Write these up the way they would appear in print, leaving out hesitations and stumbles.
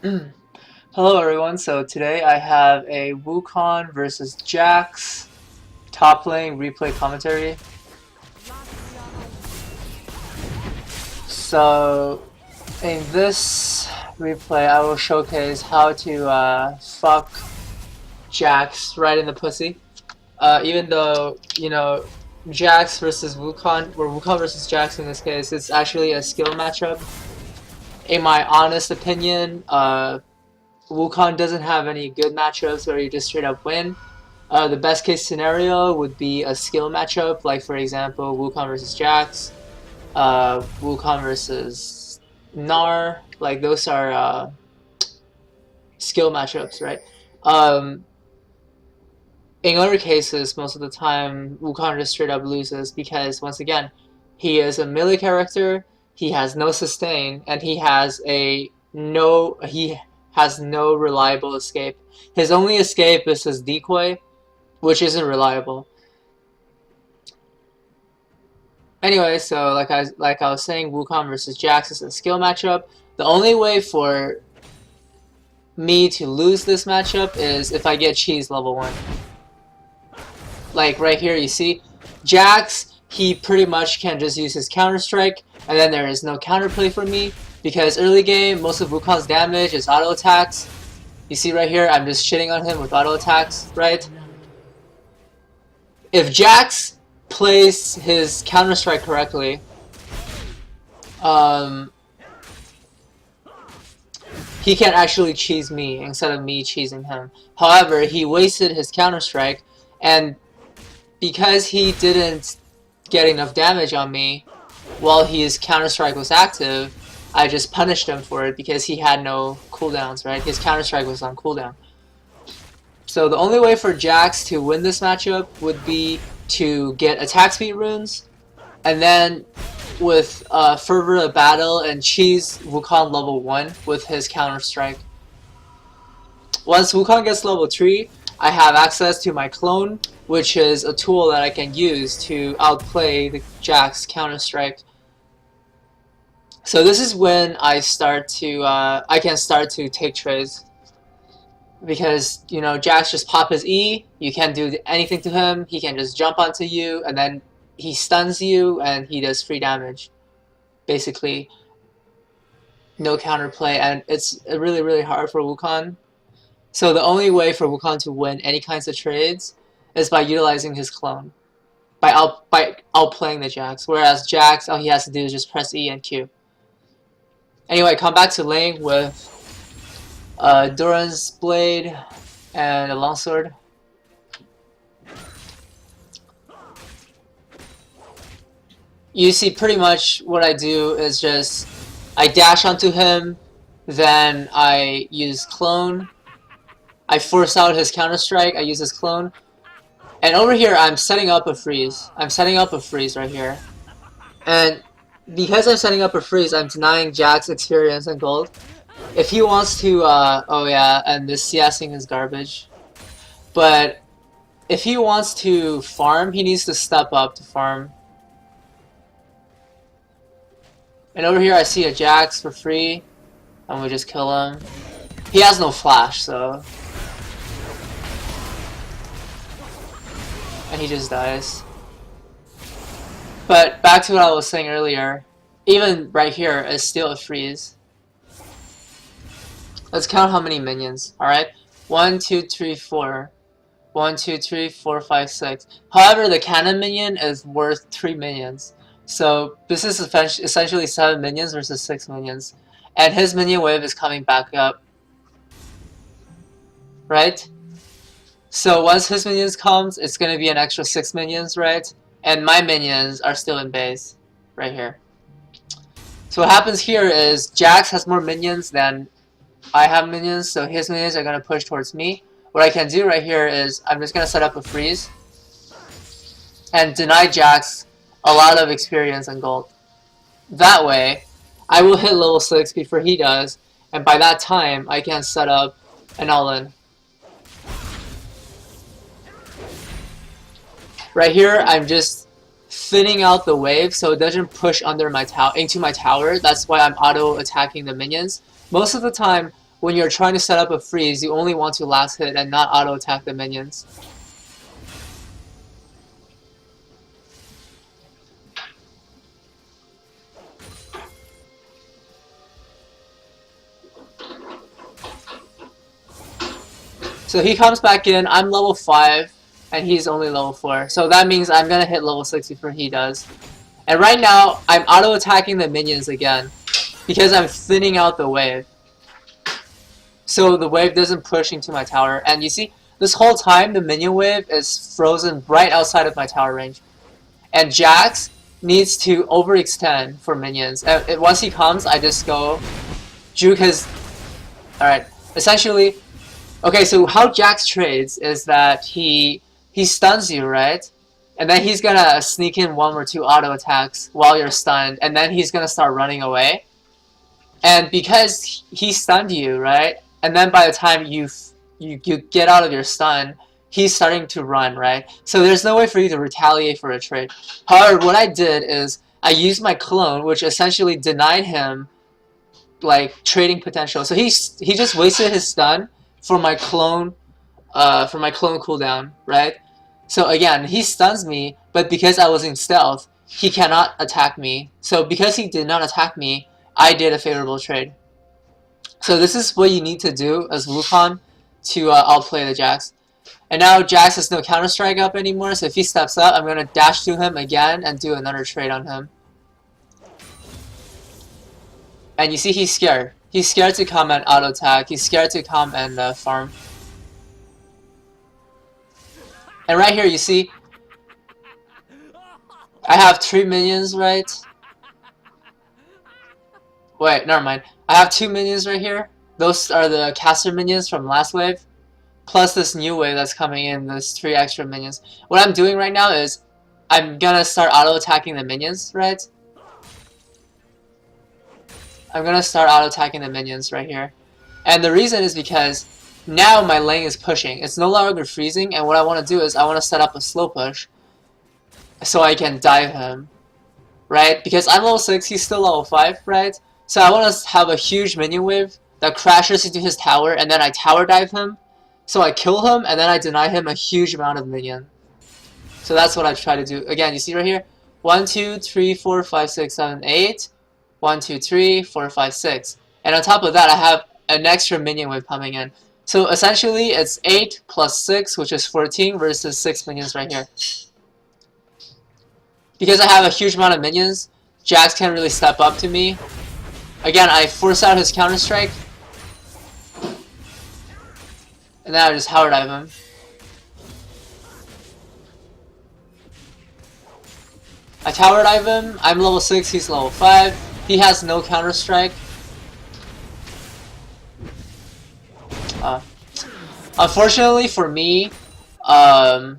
Hello everyone, so today I have a Wukong versus Jax top lane replay commentary. So in this replay I will showcase how to fuck Jax right in the pussy. Even though, Jax versus Wukong, or Wukong versus Jax in this case, it's actually a skill matchup. In my honest opinion, Wukong doesn't have any good matchups where you just straight up win. The best case scenario would be a skill matchup, like for example, Wukong versus Jax, Wukong versus Gnar. Like those are skill matchups, right? Um, in other cases, most of the time, Wukong just straight up loses because once again, he is a melee character. He has no sustain, and he has no reliable escape. His only escape is his decoy, which isn't reliable. Anyway, so like I was saying, Wukong versus Jax is a skill matchup. The only way for me to lose this matchup is if I get cheese level 1. Like right here, you see, Jax, he pretty much can just use his counter strike, and then there is no counterplay for me because early game, most of Wukong's damage is auto attacks. You see right here, I'm just shitting on him with auto attacks, right? If Jax plays his counter strike correctly, he can actually cheese me instead of me cheesing him. However, he wasted his counter strike, and because he didn't get enough damage on me while his counter strike was active, I just punished him for it because he had no cooldowns, right? His counter strike was on cooldown. So the only way for Jax to win this matchup would be to get attack speed runes, and then with Fervor of Battle and cheese Wukong level 1 with his counter strike. Once Wukong gets level 3, I have access to my clone, which is a tool that I can use to outplay the Jax counter strike. So this is when I can start to take trades. Because, Jax just pop his E, you can't do anything to him, he can just jump onto you, and then he stuns you, and he does free damage. Basically, no counterplay, and it's really, really hard for Wukong. So the only way for Wukong to win any kinds of trades is by utilizing his clone. By outplaying the Jax. Whereas Jax, all he has to do is just press E and Q. Anyway, come back to lane with Duran's Blade and a longsword. You see pretty much what I do is just I dash onto him, then I use clone, I force out his counter strike, I use his clone, and over here I'm setting up a freeze. I'm setting up a freeze right here. And because I'm setting up a freeze, I'm denying Jax experience and gold. If he wants to, oh yeah, and this CSing is garbage. But if he wants to farm, he needs to step up to farm. And over here I see a Jax for free, and we just kill him. He has no flash, so... and he just dies. But back to what I was saying earlier, even right here is still a freeze. Let's count how many minions, alright? 1, 2, 3, 4. 1, 2, 3, 4, 5, 6. However, the cannon minion is worth 3 minions. So this is essentially 7 minions versus 6 minions. And his minion wave is coming back up. Right? So once his minions comes, it's going to be an extra 6 minions, right? And my minions are still in base. Right here. So what happens here is Jax has more minions than I have minions, so his minions are going to push towards me. What I can do right here is I'm just going to set up a freeze and deny Jax a lot of experience and gold. That way, I will hit level 6 before he does, and by that time, I can set up an all-in. Right here, I'm just thinning out the wave so it doesn't push under my into my tower. That's why I'm auto-attacking the minions. Most of the time, when you're trying to set up a freeze, you only want to last hit and not auto attack the minions. So he comes back in, I'm level 5, and he's only level 4. So that means I'm gonna hit level 6 before he does. And right now, I'm auto-attacking the minions again, because I'm thinning out the wave. So the wave doesn't push into my tower. And you see, this whole time, the minion wave is frozen right outside of my tower range. And Jax needs to overextend for minions. And once he comes, I just go juke his... Alright, essentially... Okay, so how Jax trades is that he stuns you, right? And then he's gonna sneak in 1 or 2 auto attacks while you're stunned, and then he's gonna start running away. And because he stunned you, right? And then by the time you get out of your stun, he's starting to run, right? So there's no way for you to retaliate for a trade. However, what I did is I used my clone, which essentially denied him like trading potential. So he just wasted his stun for my clone cooldown, right? So again, he stuns me, but because I was in stealth, he cannot attack me. So because he did not attack me, I did a favorable trade. So this is what you need to do as Wukong to outplay the Jax. And now Jax has no counter strike up anymore, so if he steps up, I'm gonna dash to him again and do another trade on him. And you see he's scared. He's scared to come and auto attack. He's scared to come and farm. And right here, you see, I have 3 minions, right? Wait, never mind. I have 2 minions right here. Those are the caster minions from last wave. Plus this new wave that's coming in, there's 3 extra minions. What I'm doing right now is, I'm gonna start auto-attacking the minions, right? I'm gonna start auto-attacking the minions right here. And the reason is because now my lane is pushing. It's no longer freezing, and what I want to do is I want to set up a slow push so I can dive him, right? Because I'm level 6, he's still level 5, right? So I want to have a huge minion wave that crashes into his tower, and then I tower dive him. So I kill him, and then I deny him a huge amount of minion. So that's what I try to do. Again, you see right here, 1, 2, 3, 4, 5, 6, 7, 8. 1, 2, 3, 4, 5, 6. And on top of that, I have an extra minion wave coming in. So essentially, it's 8 plus 6, which is 14, versus 6 minions right here. Because I have a huge amount of minions, Jax can't really step up to me. Again, I force out his counter strike. And then I just tower dive him. I tower dive him, I'm level 6, he's level 5. He has no counter strike. Unfortunately for me, I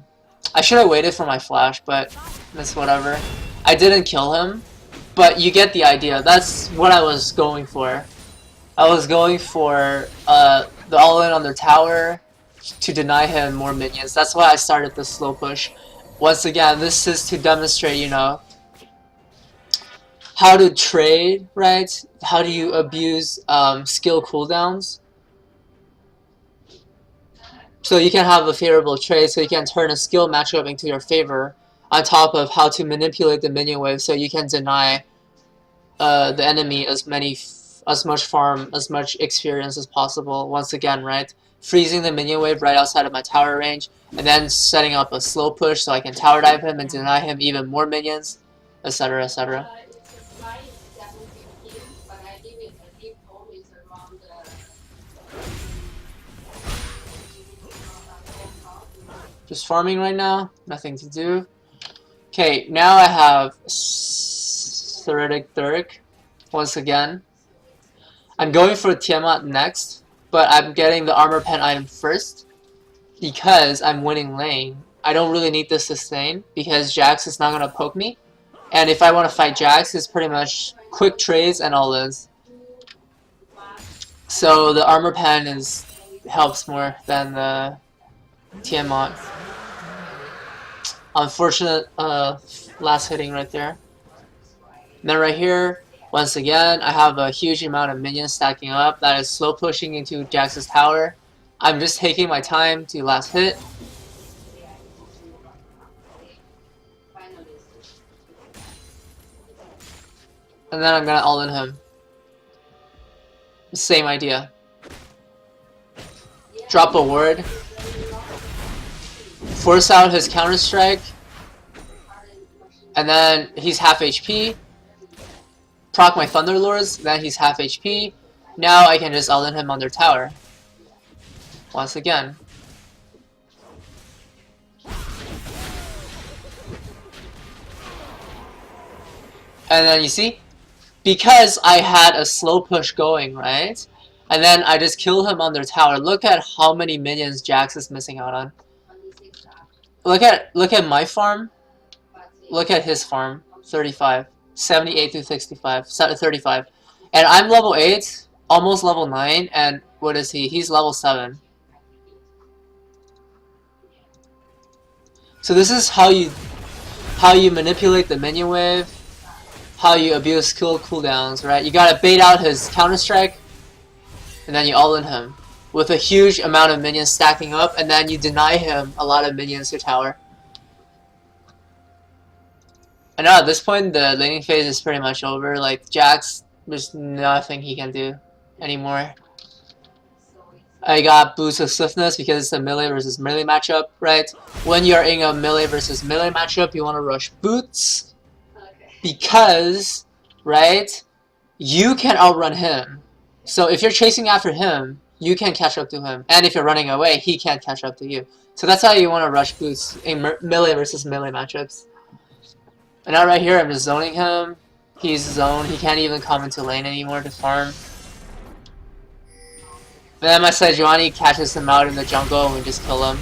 should have waited for my flash, but that's whatever. I didn't kill him, but you get the idea. That's what I was going for. I was going for the all-in on their tower to deny him more minions. That's why I started the slow push. Once again, this is to demonstrate, you know, how to trade, right? How do you abuse skill cooldowns? So you can have a favorable trade, so you can turn a skill matchup into your favor, on top of how to manipulate the minion wave so you can deny the enemy as much farm, as much experience as possible. Once again, right? Freezing the minion wave right outside of my tower range, and then setting up a slow push so I can tower dive him and deny him even more minions, etc., etc. Just farming right now, nothing to do. Okay, now I have Theritic once again. I'm going for Tiamat next, but I'm getting the armor pen item first because I'm winning lane. I don't really need the sustain because Jax is not gonna poke me, and if I want to fight Jax, it's pretty much quick trades and all this. So the armor pen helps more than the Tiamat. Unfortunate last hitting right there. And then right here, Once again, I have a huge amount of minions stacking up that is slow pushing into Jax's tower. I'm just taking my time to last hit. And then I'm gonna all-in him. Same idea. Drop a ward. Force out his counter-strike. And then he's half HP. Proc my Thunderlords, then he's half HP. Now I can just all-in him on their tower. Once again. And then you see? Because I had a slow push going, right? And then I just kill him on their tower. Look at how many minions Jax is missing out on. Look at my farm. Look at his farm. 35. 78 to 65. 35. And I'm level 8, almost level 9, and what is he? He's level 7. So this is how you manipulate the minion wave, how you abuse skill cooldowns, right? You gotta bait out his counter-strike, and then you all-in him with a huge amount of minions stacking up, and then you deny him a lot of minions to tower. And now at this point, the laning phase is pretty much over. Like, Jax, there's nothing he can do anymore. I got boost of swiftness because it's a melee versus melee matchup, right? When you're in a melee versus melee matchup, you want to rush boots. Because, right, you can outrun him. So if you're chasing after him, you can catch up to him. And if you're running away, he can't catch up to you. So that's how you want to rush boots in melee versus melee matchups. And now right here, I'm just zoning him. He's zoned. He can't even come into lane anymore to farm. And then my Sejuani catches him out in the jungle and we just kill him.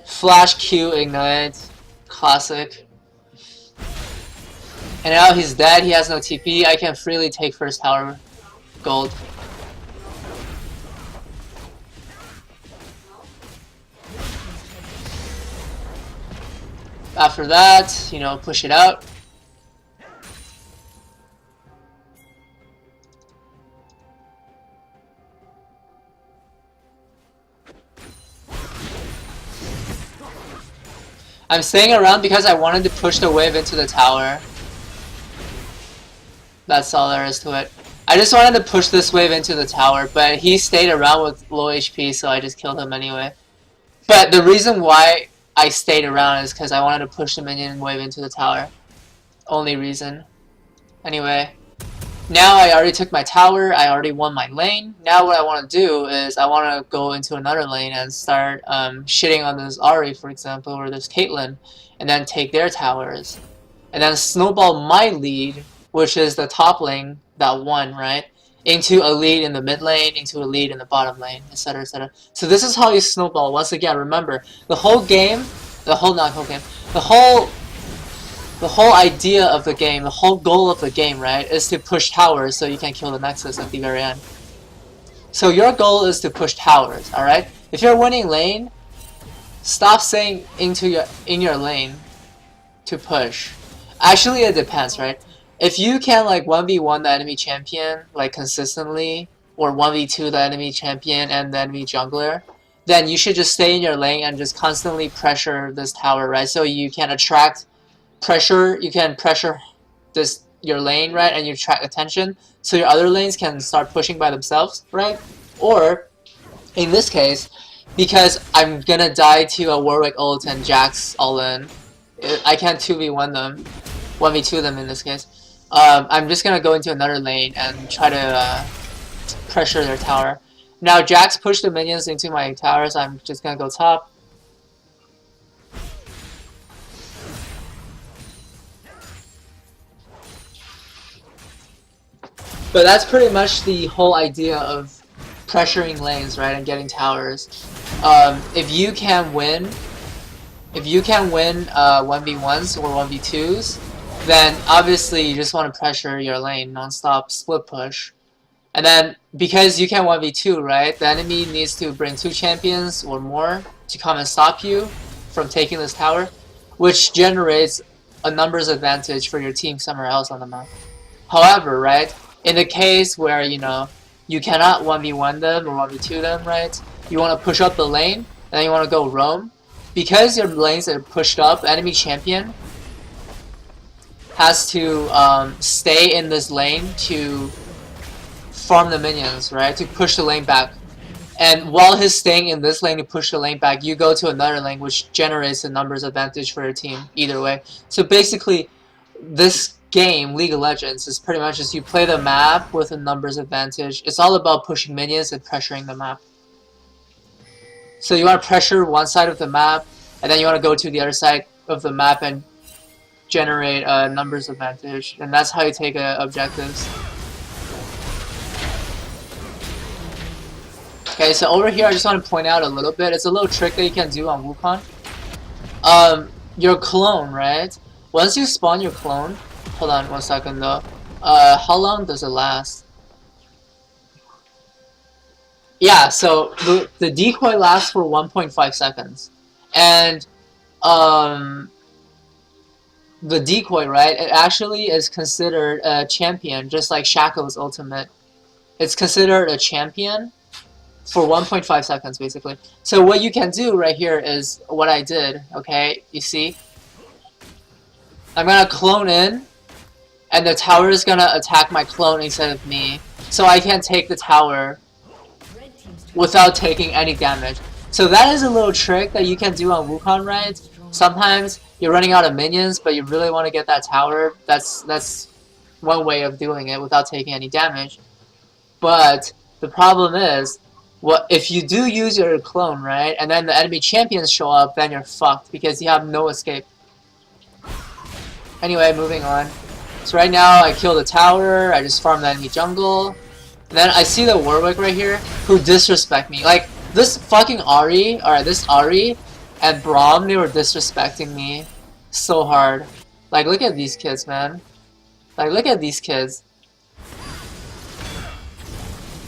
Flash Q ignite. Classic. And now he's dead. He has no TP. I can freely take first tower gold. After that, you know, push it out. I'm staying around because I wanted to push the wave into the tower. That's all there is to it. I just wanted to push this wave into the tower, but he stayed around with low HP, so I just killed him anyway. But the reason why I stayed around is because I wanted to push the minion wave into the tower. Only reason. Anyway, now I already took my tower, I already won my lane. Now what I want to do is I want to go into another lane and start shitting on this Ahri, for example, or this Caitlyn, and then take their towers. And then snowball my lead, which is the top lane that won, right? Into a lead in the mid lane, into a lead in the bottom lane, etc, etc. So this is how you snowball. Once again, remember, the whole idea of the game, the whole goal of the game, right, is to push towers so you can kill the Nexus at the very end. So your goal is to push towers, alright? If you're winning lane, stop saying in your lane to push. Actually, it depends, right? If you can like 1v1 the enemy champion like consistently, or 1v2 the enemy champion and the enemy jungler, then you should just stay in your lane and just constantly pressure this tower, right? So you can attract pressure, you can pressure your lane, right? And you attract attention, so your other lanes can start pushing by themselves, right? Or, in this case, because I'm gonna die to a Warwick ult and Jax all in, I can't 2v1 them, 1v2 them in this case. I'm just gonna go into another lane and try to pressure their tower. Now Jax pushed the minions into my tower, so I'm just gonna go top. But that's pretty much the whole idea of pressuring lanes, right, and getting towers. If you can win 1v1s or 1v2s, then obviously you just want to pressure your lane non-stop, split push. And then because you can 1v2, right, the enemy needs to bring 2 champions or more to come and stop you from taking this tower, which generates a numbers advantage for your team somewhere else on the map. However, right, in the case where, you know, you cannot 1v1 them or 1v2 them, right, you want to push up the lane, and then you want to go roam. Because your lanes are pushed up, enemy champion has to stay in this lane to farm the minions, right, to push the lane back. And while he's staying in this lane to push the lane back, you go to another lane which generates a numbers advantage for your team, either way. So basically, this game, League of Legends, is pretty much just you play the map with a numbers advantage. It's all about pushing minions and pressuring the map. So you want to pressure one side of the map, and then you want to go to the other side of the map and generate a numbers advantage. And that's how you take objectives. Okay, so over here I just want to point out a little bit. It's a little trick that you can do on Wukong. Your clone, right? Once you spawn your clone, hold on 1 second though. How long does it last? Yeah, so the decoy lasts for 1.5 seconds. And the decoy, right, it actually is considered a champion, just like Shaco's ultimate. It's considered a champion for 1.5 seconds, basically. So what you can do right here is what I did, okay? You see? I'm gonna clone in, and the tower is gonna attack my clone instead of me. So I can take the tower without taking any damage. So that is a little trick that you can do on Wukong, right? Sometimes you're running out of minions, but you really want to get that tower. That's one way of doing it without taking any damage. But the problem is, what if you do use your clone, right? And then the enemy champions show up, then you're fucked because you have no escape. Anyway, moving on. So right now I kill the tower, I just farm the enemy jungle. And then I see the Warwick right here who disrespect me. Like this fucking Ahri, or this Ahri and Braum, they were disrespecting me so hard. Like look at these kids, man. Like look at these kids.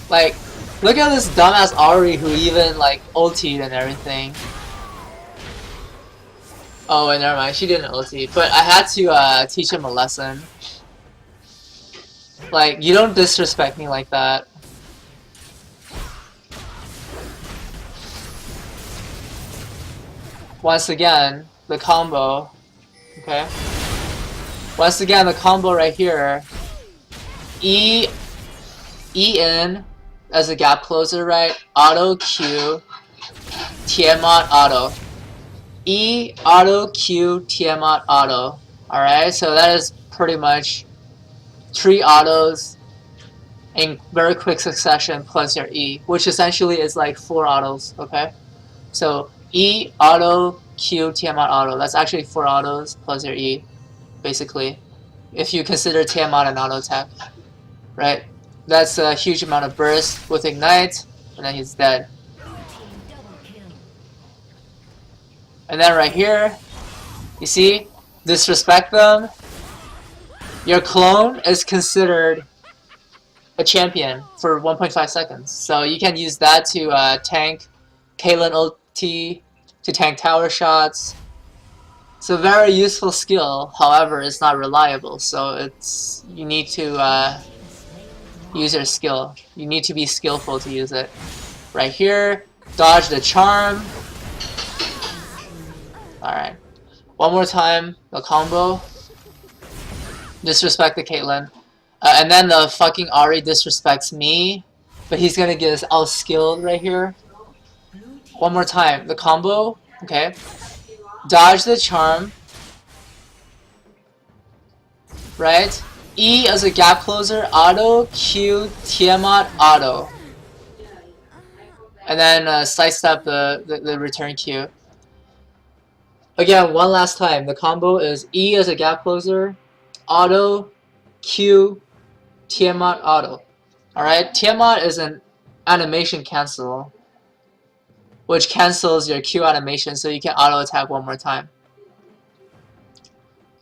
Like look at this dumbass Ahri who even like ultied and everything. Oh, and never mind, she didn't ulti, but I had to teach him a lesson. Like, you don't disrespect me like that. Once again, the combo. Okay. Once again, the combo right here. E in as a gap closer, right? Auto Q, Tiamat auto. E auto Q Tiamat auto. Alright, so that is pretty much 3 autos in very quick succession plus your E, which essentially is like 4 autos, okay? So E auto Q Tiamat auto. That's actually 4 autos plus your E, basically. If you consider Tiamat an auto attack. Right? That's a huge amount of burst with Ignite, and then he's dead. And then right here, you see, disrespect them. Your clone is considered a champion for 1.5 seconds. So you can use that to tank Caitlyn ulti, to tank tower shots. It's a very useful skill, however, it's not reliable. So you need to use your skill. You need to be skillful to use it. Right here, dodge the charm. Alright. One more time, the combo. Disrespect the Caitlyn. And then the fucking Ahri disrespects me. But he's gonna get us outskilled right here. One more time, the combo. Okay. Dodge the charm. Right? E as a gap closer, auto, Q, Tiamat, auto. And then sidestep the return Q. Again, one last time. The combo is E as a gap closer, auto, Q, Tiamat, auto. Alright? Tiamat is an animation cancel, which cancels your Q animation so you can auto attack one more time.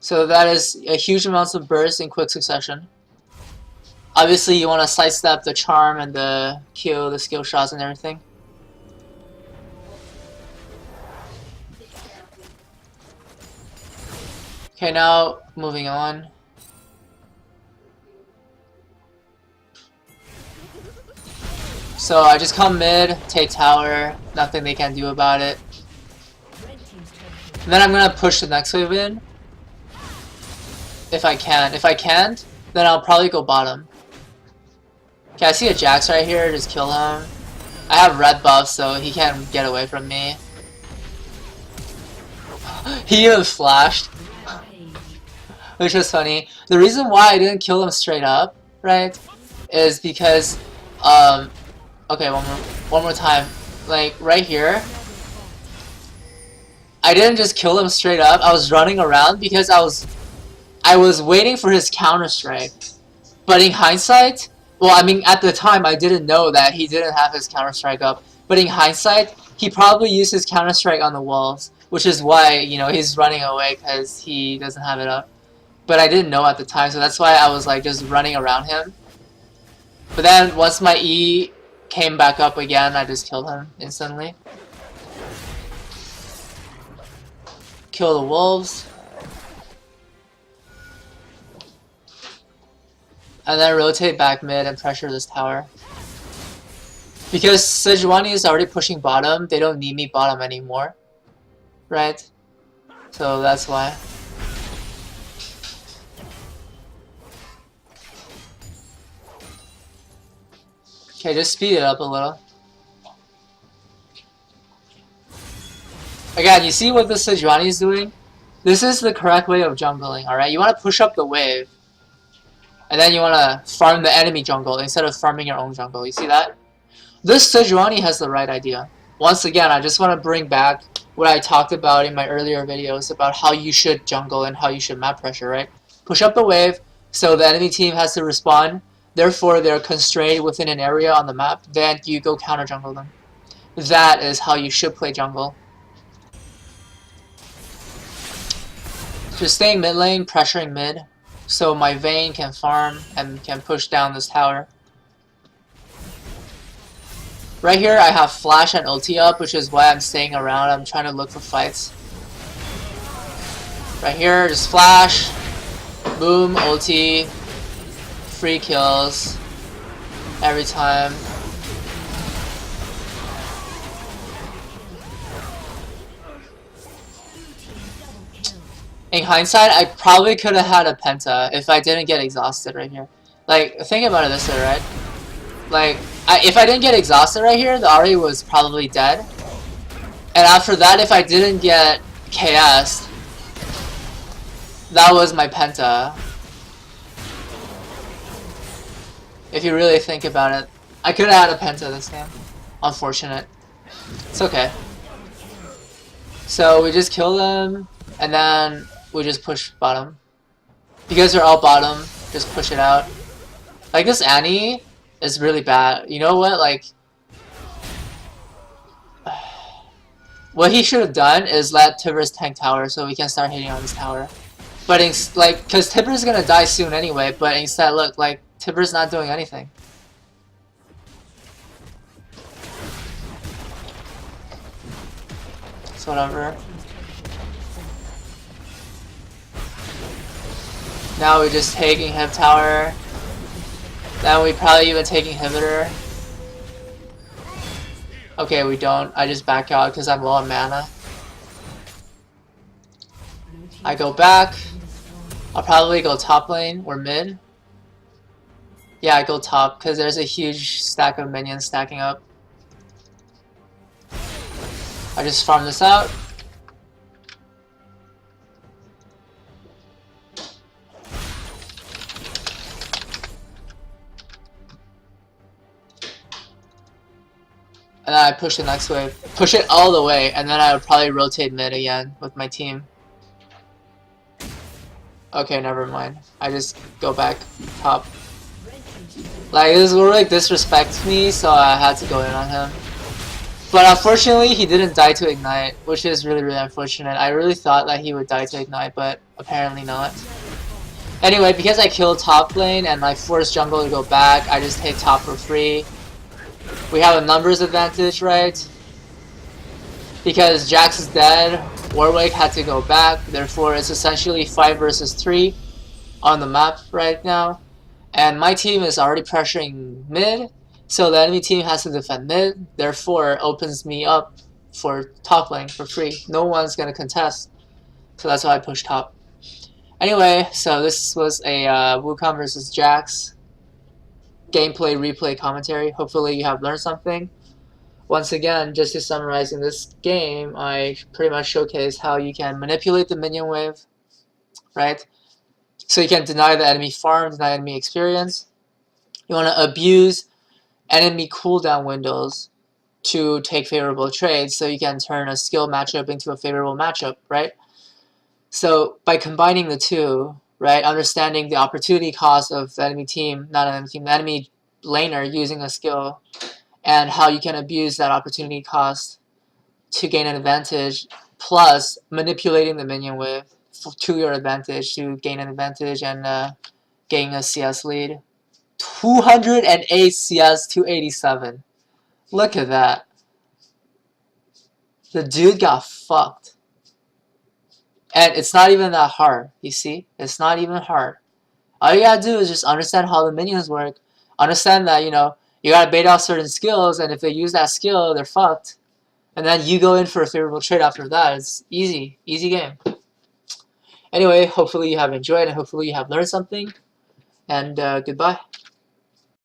So that is a huge amount of burst in quick succession. Obviously you want to sidestep the charm and the Q, the skill shots and everything. Okay, Okay, now moving on. So I just come mid, take tower, nothing they can do about it. And then I'm gonna push the next wave in. If I can. If I can't, then I'll probably go bottom. Okay, I see a Jax right here, just kill him. I have red buff, so he can't get away from me. He even flashed. Which was funny. The reason why I didn't kill him straight up, right, is because, okay, one more time. Like, right here, I didn't just kill him straight up. I was running around because I was waiting for his counter-strike. But in hindsight, well, I mean, at the time, I didn't know that he didn't have his counter-strike up. But in hindsight, he probably used his counter-strike on the walls, which is why, you know, he's running away because he doesn't have it up. But I didn't know at the time, so that's why I was like just running around him. But then once my E came back up again, I just killed him instantly. Kill the wolves. And then rotate back mid and pressure this tower. Because Sejuani is already pushing bottom, they don't need me bottom anymore. Right? So that's why. Okay, just speed it up a little. Again, you see what the Sejuani is doing? This is the correct way of jungling, alright? You want to push up the wave. And then you want to farm the enemy jungle instead of farming your own jungle. You see that? This Sejuani has the right idea. Once again, I just want to bring back what I talked about in my earlier videos about how you should jungle and how you should map pressure, right? Push up the wave so the enemy team has to respond. Therefore, they're constrained within an area on the map. Then you go counter jungle them. That is how you should play jungle. Just staying mid lane, pressuring mid, so my Vayne can farm and can push down this tower. Right here, I have flash and ulti up, which is why I'm staying around. I'm trying to look for fights. Right here, just flash, boom, ulti. Free kills every time. In hindsight, I probably could have had a penta if I didn't get exhausted right here. Like, think about it this way, right? Like, if I didn't get exhausted right here, the Ahri was probably dead. And after that, if I didn't get KS'd, that was my penta. If you really think about it, I could have had a penta this game. Unfortunate. It's okay. So we just kill them, and then we just push bottom. Because they're all bottom, just push it out. Like this Annie is really bad. You know what? Like, what he should have done is let Tibbers tank tower so we can start hitting on this tower. But like, cause Tibbers is gonna die soon anyway. But instead, look, like Tibbers not doing anything. So whatever. Now we're just taking Hip Tower. Then we probably even take Inhibitor. Okay, we don't. I just back out because I'm low on mana. I go back. I'll probably go top lane or mid. Yeah, I go top because there's a huge stack of minions stacking up. I just farm this out. And then I push the next wave. Push it all the way, and then I would probably rotate mid again with my team. Okay, never mind. I just go back top. Like, this really disrespects me, so I had to go in on him. But unfortunately, he didn't die to Ignite, which is really, really unfortunate. I really thought that he would die to Ignite, but apparently not. Anyway, because I killed top lane and I forced jungle to go back, I just take top for free. We have a numbers advantage, right? Because Jax is dead, Warwick had to go back, therefore it's essentially 5 versus 3 on the map right now. And my team is already pressuring mid, so the enemy team has to defend mid, therefore opens me up for top lane for free. No one's gonna contest, so that's why I push top. Anyway, so this was a Wukong versus Jax gameplay replay commentary. Hopefully you have learned something. Once again, just to summarize, in this game, I pretty much showcase how you can manipulate the minion wave, right? So you can deny the enemy farm, deny enemy experience. You want to abuse enemy cooldown windows to take favorable trades, so you can turn a skill matchup into a favorable matchup, right? So by combining the two, right, understanding the opportunity cost of the enemy team, not an enemy team, the enemy laner using a skill, and how you can abuse that opportunity cost to gain an advantage, plus manipulating the minion wave to your advantage to gain an advantage and gain a CS lead. 208 CS, 287. Look at that. The dude got fucked. And it's not even that hard, you see? It's not even hard. All you gotta do is just understand how the minions work. Understand that, you know, you gotta bait out certain skills, and if they use that skill, they're fucked. And then you go in for a favorable trade after that. It's easy. Easy game. Anyway, hopefully you have enjoyed and hopefully you have learned something. And goodbye.